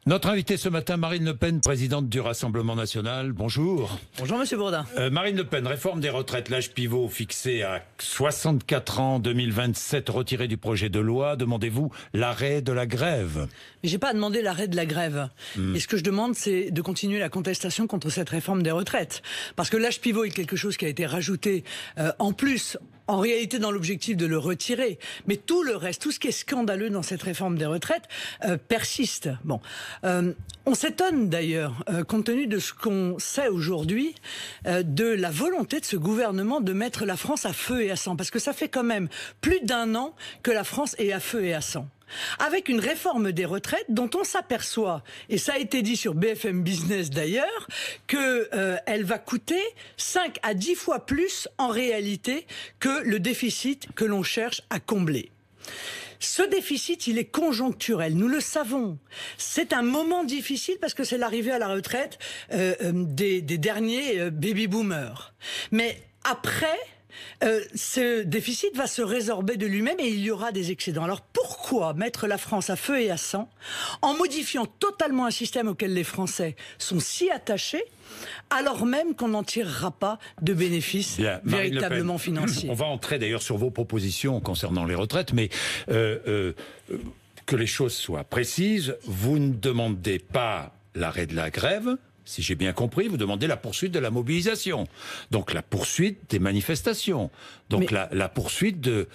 Notre invitée ce matin, Marine Le Pen, présidente du Rassemblement National. Bonjour. Bonjour Monsieur Bourdin. Marine Le Pen, réforme des retraites, l'âge pivot fixé à 64 ans 2027, retiré du projet de loi. Demandez-vous l'arrêt de la grève? Mais j'ai pas demandé l'arrêt de la grève. Et ce que je demande, c'est de continuer la contestation contre cette réforme des retraites. Parce que l'âge pivot est quelque chose qui a été rajouté en plus, en réalité dans l'objectif de le retirer. Mais tout le reste, tout ce qui est scandaleux dans cette réforme des retraites persiste. Bon, on s'étonne d'ailleurs, compte tenu de ce qu'on sait aujourd'hui, de la volonté de ce gouvernement de mettre la France à feu et à sang. Parce que ça fait quand même plus d'1 an que la France est à feu et à sang. Avec une réforme des retraites dont on s'aperçoit, et ça a été dit sur BFM Business d'ailleurs, que elle va coûter 5 à 10 fois plus en réalité que le déficit que l'on cherche à combler. Ce déficit, il est conjoncturel, nous le savons. C'est un moment difficile parce que c'est l'arrivée à la retraite des derniers baby-boomers. Mais après, ce déficit va se résorber de lui-même et il y aura des excédents. Alors pourquoi mettre la France à feu et à sang en modifiant totalement un système auquel les Français sont si attachés, alors même qu'on n'en tirera pas de bénéfices véritablement financiers? On va entrer d'ailleurs sur vos propositions concernant les retraites, mais que les choses soient précises, vous ne demandez pas l'arrêt de la grève. Si j'ai bien compris, vous demandez la poursuite de la mobilisation. Donc la poursuite des manifestations. Donc la poursuite de...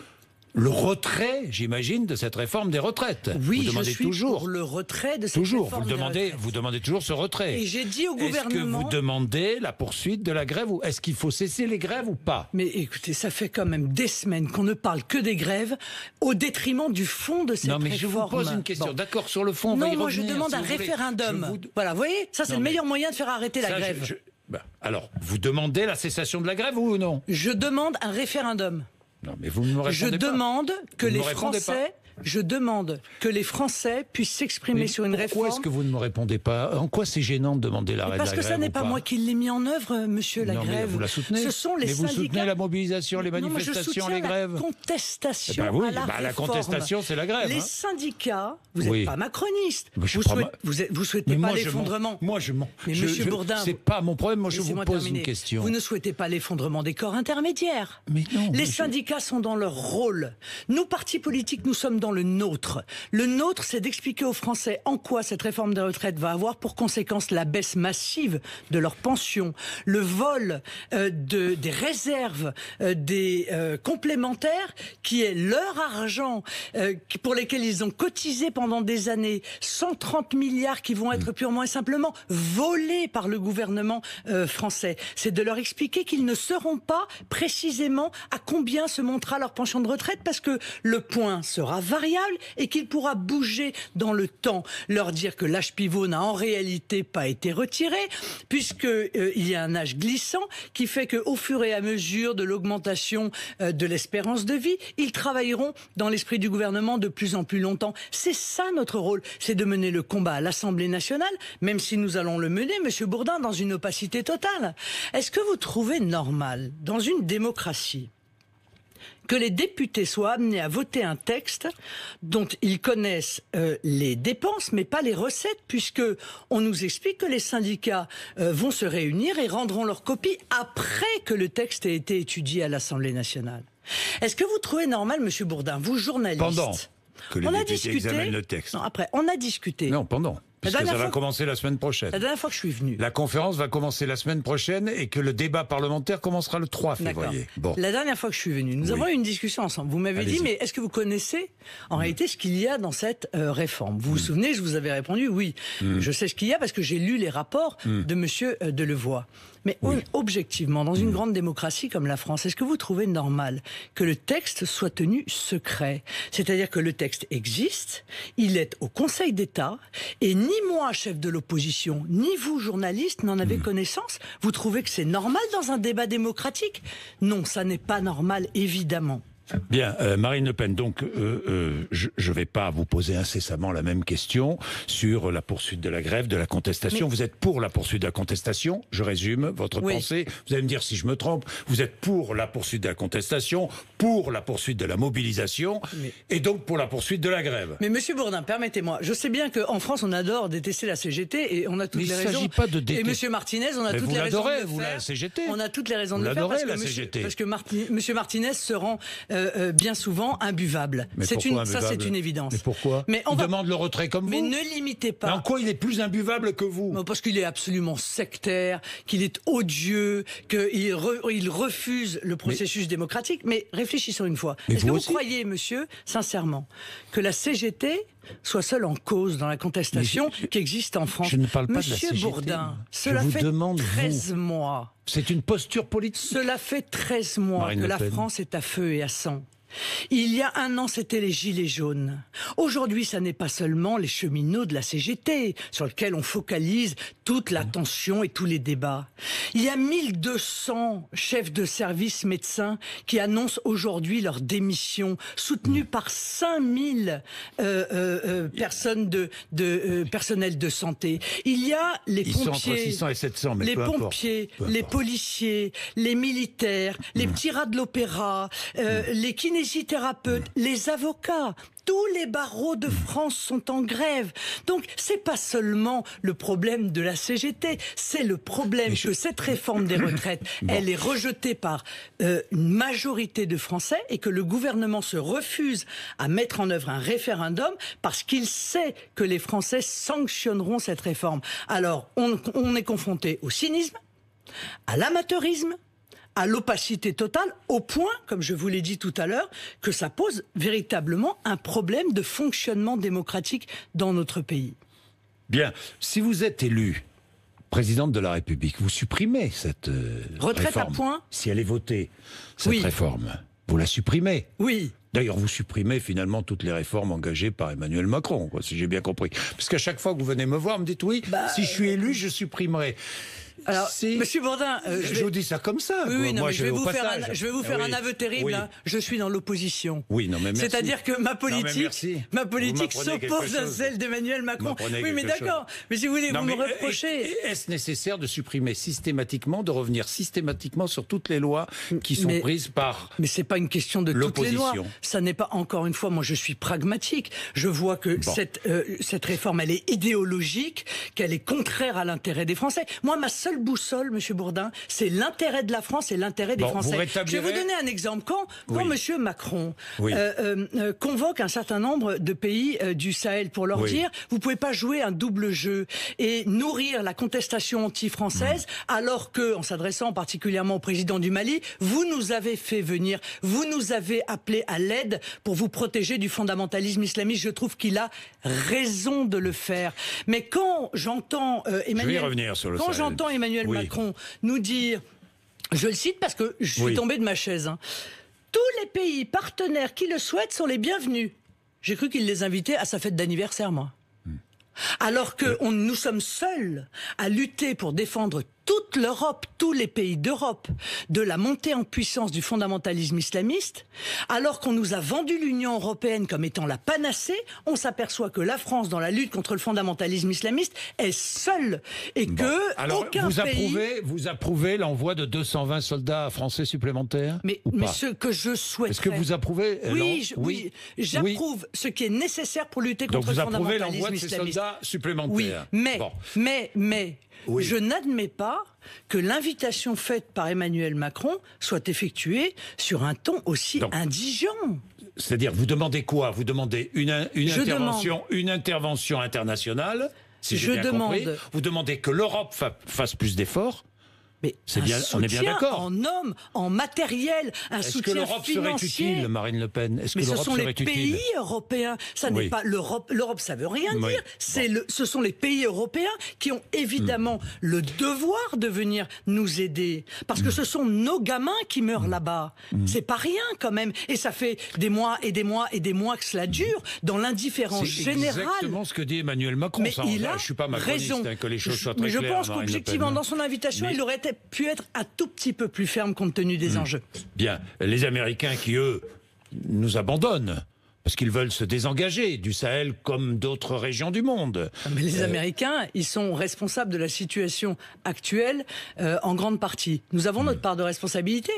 Le retrait, j'imagine, de cette réforme des retraites. Oui, vous demandez je suis toujours pour le retrait de cette réforme des retraites. Vous demandez toujours ce retrait. Et j'ai dit au gouvernement... Est-ce que vous demandez la poursuite de la grève ou est-ce qu'il faut cesser les grèves ou pas? Mais écoutez, ça fait quand même des semaines qu'on ne parle que des grèves au détriment du fond de cette réforme. Non, mais je vous pose une question. Bon. D'accord, sur le fond, on va y revenir. Non, moi je demande un référendum. Voilà, vous voyez, ça c'est le meilleur moyen de faire arrêter la grève. Alors, vous demandez la cessation de la grève ou non? Je demande un référendum. Non, mais vous ne me répondez pas. Je demande que les Français puissent s'exprimer sur une réforme. Pourquoi est-ce que vous ne me répondez pas? En quoi c'est gênant de demander l'arrêt de la grève? Parce que ça n'est pas moi qui l'ai mis en œuvre, monsieur, la grève. Mais vous la soutenez. Ce sont les syndicats. Vous soutenez la mobilisation, les manifestations, les grèves. La contestation à la réforme. La contestation, c'est la grève. Les syndicats, vous n'êtes pas macroniste. Vous souhaitez pas l'effondrement. Moi, je mens. Mais monsieur Bourdin, c'est pas mon problème. Moi, je vous pose une question. Vous ne souhaitez pas l'effondrement des corps intermédiaires. Mais non. Les syndicats sont dans leur rôle. Nous, partis politiques, nous sommes dans le nôtre. Le nôtre, c'est d'expliquer aux Français en quoi cette réforme des retraites va avoir pour conséquence la baisse massive de leurs pensions, le vol des réserves, des complémentaires, qui est leur argent, pour lesquels ils ont cotisé pendant des années, 130 milliards qui vont être purement et simplement volés par le gouvernement français. C'est de leur expliquer qu'ils ne sauront pas précisément à combien se montera leur pension de retraite, parce que le point sera variable et qu'il pourra bouger dans le temps. Leur dire que l'âge pivot n'a en réalité pas été retiré, puisqu'il y a un âge glissant qui fait qu'au fur et à mesure de l'augmentation de l'espérance de vie, ils travailleront dans l'esprit du gouvernement de plus en plus longtemps. C'est ça notre rôle, c'est de mener le combat à l'Assemblée nationale, même si nous allons le mener, monsieur Bourdin, dans une opacité totale. Est-ce que vous trouvez normal, dans une démocratie, que les députés soient amenés à voter un texte dont ils connaissent les dépenses mais pas les recettes, puisque on nous explique que les syndicats vont se réunir et rendront leur copie après que le texte ait été étudié à l'Assemblée nationale? Est-ce que vous trouvez normal, monsieur Bourdin, vous journaliste... Pendant que les députés examinent le texte. Non, après, on a discuté. Non, pendant. Puisque ça va commencer la semaine prochaine. La dernière fois que je suis venu. La conférence va commencer la semaine prochaine et que le débat parlementaire commencera le 3 février. Bon. La dernière fois que je suis venu, nous avons eu une discussion ensemble. Vous m'avez dit, mais est-ce que vous connaissez en réalité ce qu'il y a dans cette réforme? Vous vous souvenez, je vous avais répondu oui. Je sais ce qu'il y a parce que j'ai lu les rapports de monsieur Delevoye. Mais objectivement, dans une grande démocratie comme la France, est-ce que vous trouvez normal que le texte soit tenu secret? C'est-à-dire que le texte existe, il est au Conseil d'État, et ni moi, chef de l'opposition, ni vous, journaliste, n'en avez connaissance? Vous trouvez que c'est normal dans un débat démocratique? Non, ça n'est pas normal, évidemment. Bien, Marine Le Pen, donc je ne vais pas vous poser incessamment la même question sur la poursuite de la grève, de la contestation. Vous êtes pour la poursuite de la contestation, je résume votre pensée. Vous allez me dire si je me trompe. Vous êtes pour la poursuite de la contestation, pour la poursuite de la mobilisation, et donc pour la poursuite de la grève. Mais Monsieur Bourdin, permettez-moi, je sais bien qu'en France on adore détester la CGT et on a toutes les raisons. Il ne s'agit pas de détester. Et Monsieur Martinez, on a toutes les raisons de le faire. La CGT. On a toutes les raisons de le faire parce que Monsieur Martinez se rend bien souvent imbuvable. Ça, c'est une évidence. Mais pourquoi? Il demande le retrait comme vous. Mais ne limitez pas. Mais en quoi il est plus imbuvable que vous? Parce qu'il est absolument sectaire, qu'il est odieux, qu'il refuse le processus démocratique. Mais réfléchissons une fois. Est-ce que vous croyez, monsieur, sincèrement, que la CGT soit seule en cause dans la contestation qui existe en France? Je ne parle pas Monsieur de la CGT. Bourdin, cela fait 13 mois. C'est une posture politique. Cela fait 13 mois que la France est à feu et à sang. Il y a un an, c'était les Gilets jaunes. Aujourd'hui, ça n'est pas seulement les cheminots de la CGT, sur lesquels on focalise toute l'attention et tous les débats. Il y a 1200 chefs de service médecins qui annoncent aujourd'hui leur démission, soutenus par 5000 personnes personnel de santé. Il y a les pompiers, sont entre 600 et 700, mais les pompiers, les policiers, les militaires, les petits rats de l'opéra, les kinésithérapeutes, les avocats. Tous les barreaux de France sont en grève. Donc, c'est pas seulement le problème de la CGT, c'est le problème que cette réforme des retraites, elle est rejetée par une majorité de Français et que le gouvernement se refuse à mettre en œuvre un référendum parce qu'il sait que les Français sanctionneront cette réforme. Alors, on est confronté au cynisme, à l'amateurisme, à l'opacité totale, au point, comme je vous l'ai dit tout à l'heure, que ça pose véritablement un problème de fonctionnement démocratique dans notre pays. Bien, si vous êtes élu présidente de la République, vous supprimez cette retraite réforme. À point. Si elle est votée, cette réforme, vous la supprimez. Oui. D'ailleurs, vous supprimez finalement toutes les réformes engagées par Emmanuel Macron, quoi, si j'ai bien compris. Parce qu'à chaque fois que vous venez me voir, vous me dites oui, si je suis élu, je supprimerai. Alors, Monsieur Bourdin, je vous dis ça comme ça. Oui, non, moi, mais je vais vous faire un aveu terrible. Oui. Hein. Je suis dans l'opposition. Oui, non, mais merci. C'est-à-dire que ma politique s'oppose à celle d'Emmanuel Macron. Oui, mais d'accord. Mais si vous voulez, vous me reprochez. Est-ce nécessaire de supprimer systématiquement, de revenir systématiquement sur toutes les lois qui sont prises par l'opposition? Mais c'est pas une question de toutes les lois. Ça n'est pas, encore une fois, moi je suis pragmatique. Je vois que cette réforme, elle est idéologique, qu'elle est contraire à l'intérêt des Français. Moi, ma seule boussole, Monsieur Bourdin, c'est l'intérêt de la France et l'intérêt des Français. Je vais vous donner un exemple. Quand Monsieur Macron convoque un certain nombre de pays du Sahel pour leur dire, vous pouvez pas jouer un double jeu et nourrir la contestation anti-française, alors que, en s'adressant particulièrement au président du Mali, vous nous avez fait venir, vous nous avez appelé à l'aide pour vous protéger du fondamentalisme islamiste. Je trouve qu'il a raison de le faire. Mais quand j'entends Emmanuel Macron nous dire, je le cite parce que je suis tombé de ma chaise, tous les pays partenaires qui le souhaitent sont les bienvenus. J'ai cru qu'il les invitait à sa fête d'anniversaire, moi. Alors que nous sommes seuls à lutter pour défendre toute l'Europe, tous les pays d'Europe, de la montée en puissance du fondamentalisme islamiste, alors qu'on nous a vendu l'Union européenne comme étant la panacée, on s'aperçoit que la France, dans la lutte contre le fondamentalisme islamiste, est seule et que alors, aucun pays... vous approuvez l'envoi de 220 soldats français supplémentaires? Mais ce que je souhaiterais... Est-ce que vous approuvez? Oui, j'approuve ce qui est nécessaire pour lutter contre le fondamentalisme islamiste. Donc vous approuvez l'envoi de ces soldats supplémentaires? Oui, mais je n'admets pas que l'invitation faite par Emmanuel Macron soit effectuée sur un ton aussi indigent. C'est-à-dire, vous demandez quoi? Vous demandez une intervention internationale, si j'ai bien compris. Vous demandez que l'Europe fasse plus d'efforts. Mais on est bien d'accord. En hommes, en matériel, un soutien financier. Est-ce que l'Europe serait utile, Marine Le Pen? Mais ce sont les pays européens. Ça n'est pas l'Europe. L'Europe, ça veut rien dire. Ce sont les pays européens qui ont évidemment le devoir de venir nous aider, parce que ce sont nos gamins qui meurent là-bas. C'est pas rien quand même. Et ça fait des mois et des mois et des mois que cela dure dans l'indifférence générale. C'est exactement ce que dit Emmanuel Macron. Mais je suis pas macroniste, que les choses soient très claires. Mais je pense qu'objectivement, dans son invitation, il aurait pu être un tout petit peu plus ferme compte tenu des enjeux. Bien. Les Américains qui, eux, nous abandonnent. Parce qu'ils veulent se désengager du Sahel comme d'autres régions du monde. Mais les Américains, ils sont responsables de la situation actuelle en grande partie. Nous avons notre part de responsabilité.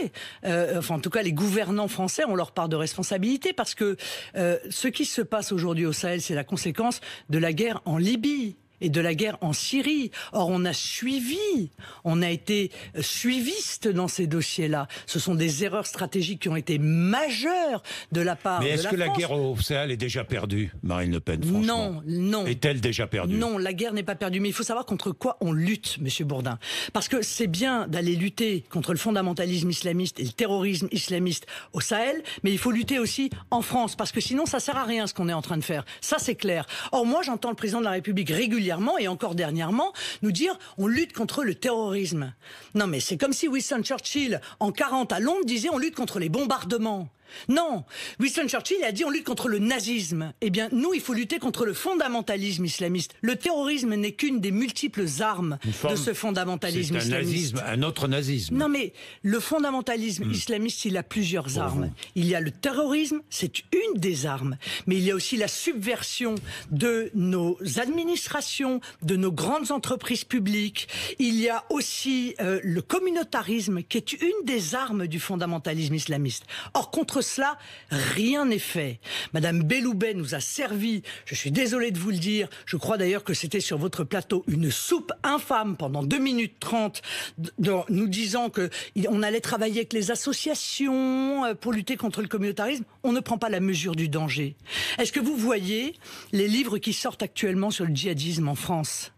Enfin, en tout cas, les gouvernants français ont leur part de responsabilité parce que ce qui se passe aujourd'hui au Sahel, c'est la conséquence de la guerre en Libye et de la guerre en Syrie. Or, on a été suiviste dans ces dossiers-là. Ce sont des erreurs stratégiques qui ont été majeures de la part de la France. Mais est-ce que la guerre au Sahel est déjà perdue, Marine Le Pen, franchement? Non. Est-elle déjà perdue? Non, la guerre n'est pas perdue. Mais il faut savoir contre quoi on lutte, Monsieur Bourdin. Parce que c'est bien d'aller lutter contre le fondamentalisme islamiste et le terrorisme islamiste au Sahel, mais il faut lutter aussi en France. Parce que sinon, ça sert à rien ce qu'on est en train de faire. Ça, c'est clair. Or, moi, j'entends le président de la République régulièrement et encore dernièrement, nous dire on lutte contre le terrorisme. Non mais c'est comme si Winston Churchill, en 40 à Londres, disait on lutte contre les bombardements. Non, Winston Churchill a dit on lutte contre le nazisme. Eh bien, nous, il faut lutter contre le fondamentalisme islamiste. Le terrorisme n'est qu'une des multiples armes de ce fondamentalisme islamiste. C'est un autre nazisme. Non, mais le fondamentalisme islamiste, il a plusieurs armes. Il y a le terrorisme, c'est une des armes. Mais il y a aussi la subversion de nos administrations, de nos grandes entreprises publiques. Il y a aussi le communautarisme, qui est une des armes du fondamentalisme islamiste. Or, contre cela, rien n'est fait. Madame Belloubet nous a servi, je suis désolé de vous le dire, je crois d'ailleurs que c'était sur votre plateau, une soupe infâme pendant 2 minutes 30, nous disant qu'on allait travailler avec les associations pour lutter contre le communautarisme. On ne prend pas la mesure du danger. Est-ce que vous voyez les livres qui sortent actuellement sur le djihadisme en France ?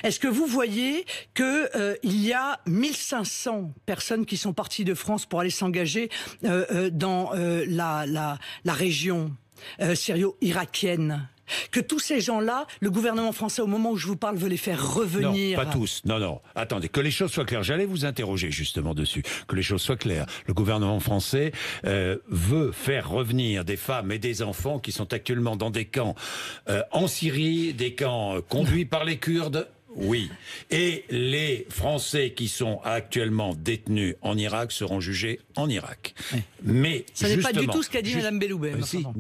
Est-ce que vous voyez que il y a 1500 personnes qui sont parties de France pour aller s'engager dans la région syrio-irakienne? Que tous ces gens-là, le gouvernement français, au moment où je vous parle, veut les faire revenir. Non, pas tous. Non. Attendez, que les choses soient claires. J'allais vous interroger justement dessus. Que les choses soient claires. Le gouvernement français veut faire revenir des femmes et des enfants qui sont actuellement dans des camps en Syrie, des camps conduits par les Kurdes. Oui. Et les Français qui sont actuellement détenus en Irak seront jugés en Irak. Oui. Mais ça n'est pas du tout ce qu'a dit Madame Belloubet.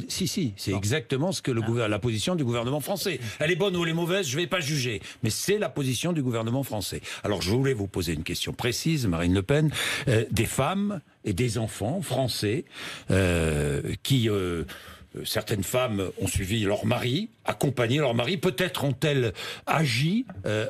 Si, c'est exactement ce que la position du gouvernement français. Elle est bonne ou elle est mauvaise, je ne vais pas juger. Mais c'est la position du gouvernement français. Alors je voulais vous poser une question précise, Marine Le Pen. Des femmes et des enfants français qui... certaines femmes ont suivi leur mari, accompagné leur mari. Peut-être ont-elles agi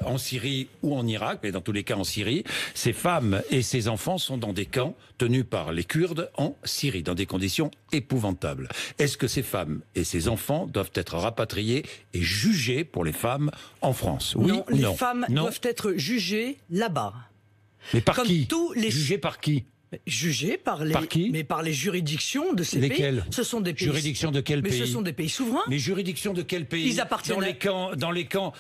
en Syrie ou en Irak, mais dans tous les cas en Syrie. Ces femmes et ces enfants sont dans des camps tenus par les Kurdes en Syrie, dans des conditions épouvantables. Est-ce que ces femmes et ces enfants doivent être rapatriés et jugés pour les femmes en France? Oui non, ou non? Les femmes doivent être jugées là-bas. Mais par qui? Jugées par qui? Jugés par les juridictions de ces Lesquelles? pays. Ce sont des pays. Juridictions de quel pays? Mais ce sont des pays souverains. Mais juridictions de quel pays? Ils appartiennent dans les camps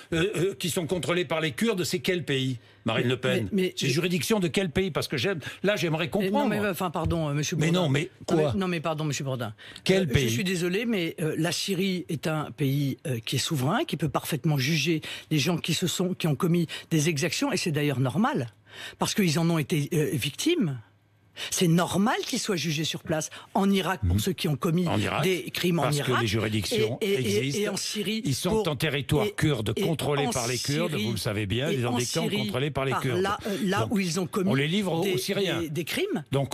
qui sont contrôlés par les Kurdes, c'est quel pays, Marine Le Pen? C'est juridiction de quel pays? Parce que j'aimerais comprendre. Pardon, Monsieur Bourdin. Mais non, mais quoi? Non, mais pardon, Monsieur Bourdin. Quel pays? Je suis désolé, mais la Syrie est un pays qui est souverain, qui peut parfaitement juger les gens qui ont commis des exactions, et c'est d'ailleurs normal, parce qu'ils en ont été victimes. C'est normal qu'ils soient jugés sur place. En Irak, pour ceux qui ont commis des crimes en Irak. Parce que les juridictions existent. Et en Syrie. Ils sont en territoire kurde, contrôlés par les Kurdes, vous le savez bien, ils ont des camps contrôlés par les Kurdes. Là où ils ont commis on les livre aux Syriens. Des crimes. Donc,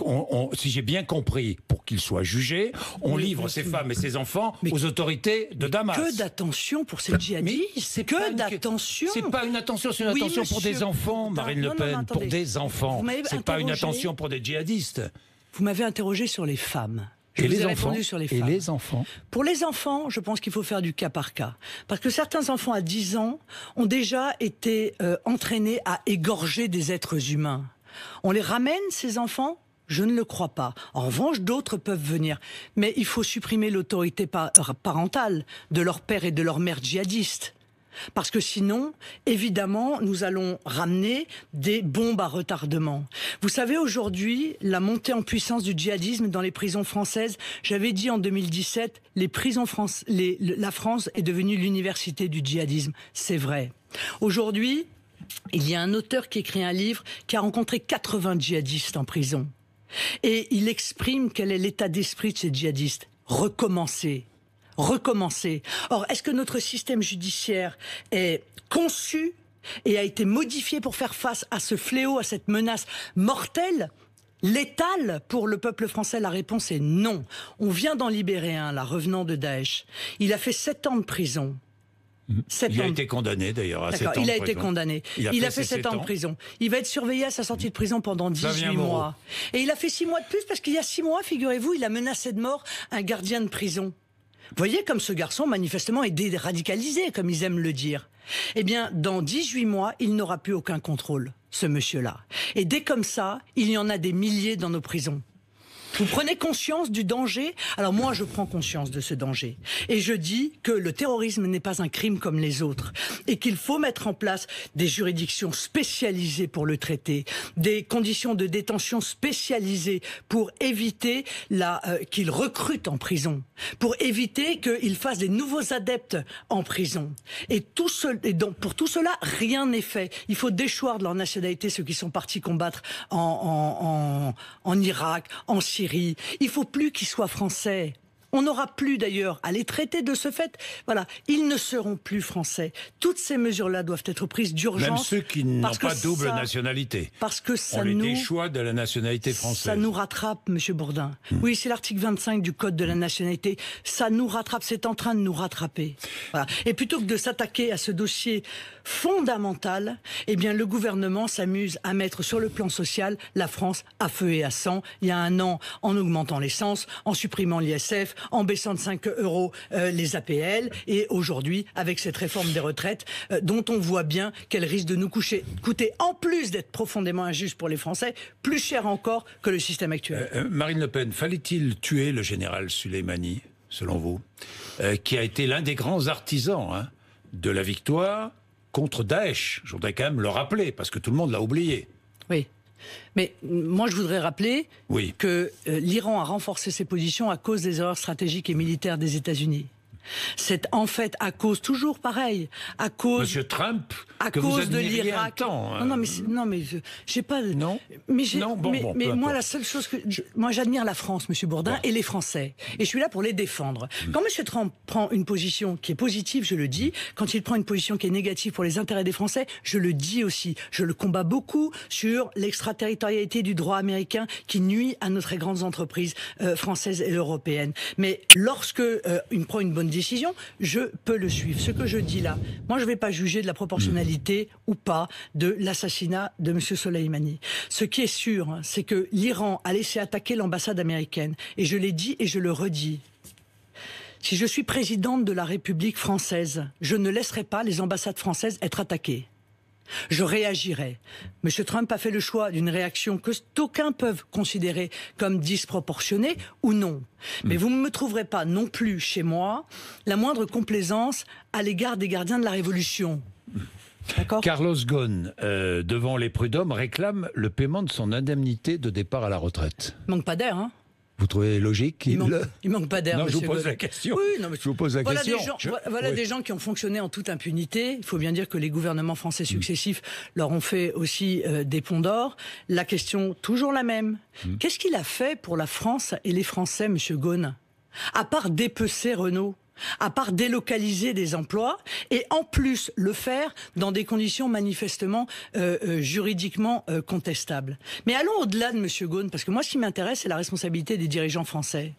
si j'ai bien compris, pour qu'ils soient jugés, on livre ces femmes et ces enfants aux autorités de Damas. Que d'attention pour ces djihadistes. Que d'attention. C'est pas une attention, c'est une attention pour des enfants, Marine Le Pen, pour des enfants. C'est pas une attention pour des djihadistes. Vous m'avez interrogé sur les femmes. Je vous ai répondu sur les femmes. Et les enfants? Pour les enfants, je pense qu'il faut faire du cas par cas. Parce que certains enfants à 10 ans ont déjà été entraînés à égorger des êtres humains. On les ramène, ces enfants ? Je ne le crois pas. En revanche, d'autres peuvent venir. Mais il faut supprimer l'autorité parentale de leur père et de leur mère djihadistes. Parce que sinon, évidemment, nous allons ramener des bombes à retardement. Vous savez, aujourd'hui, la montée en puissance du djihadisme dans les prisons françaises, j'avais dit en 2017, la France est devenue l'université du djihadisme. C'est vrai. Aujourd'hui, il y a un auteur qui écrit un livre qui a rencontré 80 djihadistes en prison. Et il exprime quel est l'état d'esprit de ces djihadistes. Recommencer. Recommencer. Or, est-ce que notre système judiciaire est conçu et a été modifié pour faire face à ce fléau, à cette menace mortelle, létale pour le peuple français? La réponse est non. On vient d'en libérer un, là, revenant de Daesh. Il a fait 7 ans de prison. Il a été condamné d'ailleurs à 7 ans de prison. Il a été condamné. Il a fait 7 ans de prison. Il va être surveillé à sa sortie de prison pendant 18 mois. Et il a fait 6 mois de plus parce qu'il y a 6 mois, figurez-vous, il a menacé de mort un gardien de prison. Vous voyez comme ce garçon, manifestement, est déradicalisé, comme ils aiment le dire. Eh bien, dans 18 mois, il n'aura plus aucun contrôle, ce monsieur-là. Et dès comme ça, il y en a des milliers dans nos prisons. Vous prenez conscience du danger? Alors moi, je prends conscience de ce danger. Et je dis que le terrorisme n'est pas un crime comme les autres. Et qu'il faut mettre en place des juridictions spécialisées pour le traiter, des conditions de détention spécialisées pour éviter qu'il recrute en prison, pour éviter qu'il fasse des nouveaux adeptes en prison. Et donc, pour tout cela, rien n'est fait. Il faut déchoir de leur nationalité ceux qui sont partis combattre en Irak, en Syrie. Il faut plus qu'ils soient français. On n'aura plus d'ailleurs à les traiter de ce fait. Voilà, ils ne seront plus français. Toutes ces mesures-là doivent être prises d'urgence. Même ceux qui n'ont pas double nationalité. Parce que ça on les déchoit de la nationalité française. Ça nous rattrape, Monsieur Bourdin. Oui, c'est l'article 25 du Code de la nationalité. Ça nous rattrape, c'est en train de nous rattraper. Voilà. Et plutôt que de s'attaquer à ce dossier fondamental, eh bien, le gouvernement s'amuse à mettre sur le plan social la France à feu et à sang. Il y a un an, en augmentant l'essence, en supprimant l'ISF, en baissant de 5 € les APL, et aujourd'hui avec cette réforme des retraites dont on voit bien qu'elle risque de nous coûter, en plus d'être profondément injuste pour les Français, plus cher encore que le système actuel. Marine Le Pen, fallait-il tuer le général Soleimani, selon vous, qui a été l'un des grands artisans de la victoire contre Daesh? Je voudrais quand même le rappeler, parce que tout le monde l'a oublié. Oui. Mais moi, je voudrais rappeler que l'Iran a renforcé ses positions à cause des erreurs stratégiques et militaires des États-Unis. C'est en fait à cause, toujours pareil, à cause... Monsieur Trump, à cause de l'Irak. Non, mais j'ai pas... Non, mais moi, la seule chose que... Moi, j'admire la France, Monsieur Bourdin, et les Français. Et je suis là pour les défendre. Quand Monsieur Trump prend une position qui est positive, je le dis. Quand il prend une position qui est négative pour les intérêts des Français, je le dis aussi. Je le combats beaucoup sur l'extraterritorialité du droit américain qui nuit à nos très grandes entreprises françaises et européennes. Mais lorsque il prend une bonne décision, je peux le suivre. Ce que je dis là, moi je ne vais pas juger de la proportionnalité ou pas de l'assassinat de M. Soleimani. Ce qui est sûr, c'est que l'Iran a laissé attaquer l'ambassade américaine. Et je l'ai dit et je le redis. Si je suis présidente de la République française, je ne laisserai pas les ambassades françaises être attaquées. Je réagirai. M. Trump a fait le choix d'une réaction que d'aucuns peuvent considérer comme disproportionnée ou non. Mais vous ne me trouverez pas non plus chez moi la moindre complaisance à l'égard des gardiens de la Révolution. Carlos Ghosn, devant les prud'hommes, réclame le paiement de son indemnité de départ à la retraite. Il manque pas d'air, hein? Vous trouvez logique il manque pas d'air. Non, je vous pose la question. Oui, non, mais je vous pose la question. Des gens qui ont fonctionné en toute impunité. Il faut bien dire que les gouvernements français successifs leur ont fait aussi des ponts d'or. La question, toujours la même. Qu'est-ce qu'il a fait pour la France et les Français, Monsieur Ghosn? À part dépecer Renault, à part délocaliser des emplois, et en plus le faire dans des conditions manifestement juridiquement contestables. Mais allons au-delà de M. Ghosn, parce que moi ce qui m'intéresse, c'est la responsabilité des dirigeants français.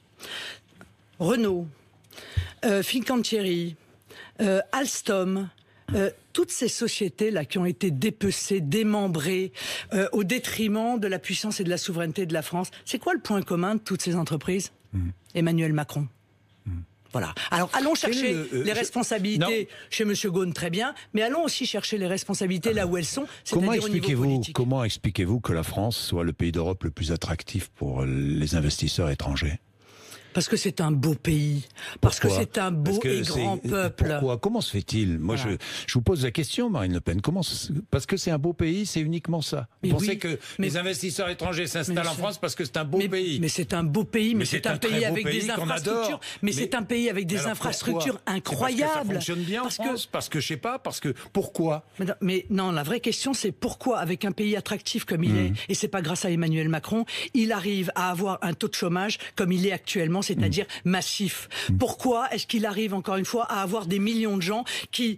Renault, Fincantieri, Alstom, toutes ces sociétés-là qui ont été dépecées, démembrées, au détriment de la puissance et de la souveraineté de la France, c'est quoi le point commun de toutes ces entreprises? Emmanuel Macron. Voilà. Alors, allons chercher les responsabilités chez M. Ghosn, très bien, mais allons aussi chercher les responsabilités là où elles sont, c'est-à-dire au niveau politique. Comment expliquez-vous que la France soit le pays d'Europe le plus attractif pour les investisseurs étrangers? Parce que c'est un beau pays. Parce que c'est un beau et grand peuple. Pourquoi? Comment se fait-il? Moi, voilà. je vous pose la question, Marine Le Pen. Parce que c'est un beau pays, c'est uniquement ça. Vous pensez que les investisseurs étrangers s'installent en France parce que c'est un beau pays? Mais c'est un beau pays, mais c'est un pays avec des infrastructures. Mais c'est un pays avec des infrastructures incroyables. Parce que ça fonctionne bien en France? Parce que je sais pas, parce que pourquoi? Mais non, la vraie question c'est pourquoi, avec un pays attractif comme il est, et c'est pas grâce à Emmanuel Macron, il arrive à avoir un taux de chômage comme il est actuellement, c'est-à-dire massif. Pourquoi est-ce qu'il arrive encore une fois à avoir des millions de gens qui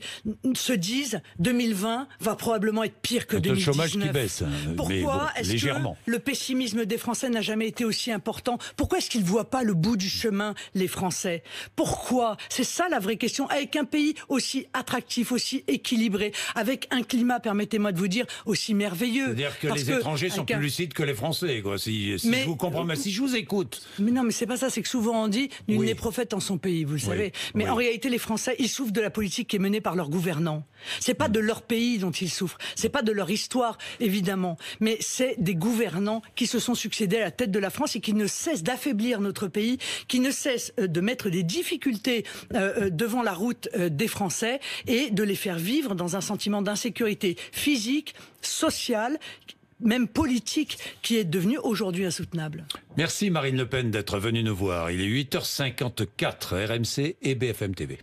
se disent 2020 va probablement être pire que 2019? Le chômage qui baisse, pourquoi est-ce que le pessimisme des Français n'a jamais été aussi important? Pourquoi est-ce qu'ils ne voient pas le bout du chemin, les Français? Pourquoi? C'est ça la vraie question. Avec un pays aussi attractif, aussi équilibré, avec un climat, permettez-moi de vous dire, aussi merveilleux. C'est-à-dire que les étrangers sont plus lucides que les Français, quoi. Si je vous comprends, mais si je vous écoute. Mais non, mais c'est pas ça. C'est que souvent on dit nul n'est prophète en son pays, vous le savez. Mais en réalité, les Français, ils souffrent de la politique qui est menée par leurs gouvernants. C'est pas de leur pays dont ils souffrent. C'est pas de leur histoire, évidemment. Mais c'est des gouvernants qui se sont succédés à la tête de la France et qui ne cessent d'affaiblir notre pays, qui ne cessent de mettre des difficultés devant la route des Français et de les faire vivre dans un sentiment d'insécurité physique, sociale, même politique, qui est devenu aujourd'hui insoutenable. Merci Marine Le Pen d'être venue nous voir. Il est 8h54, RMC et BFM TV.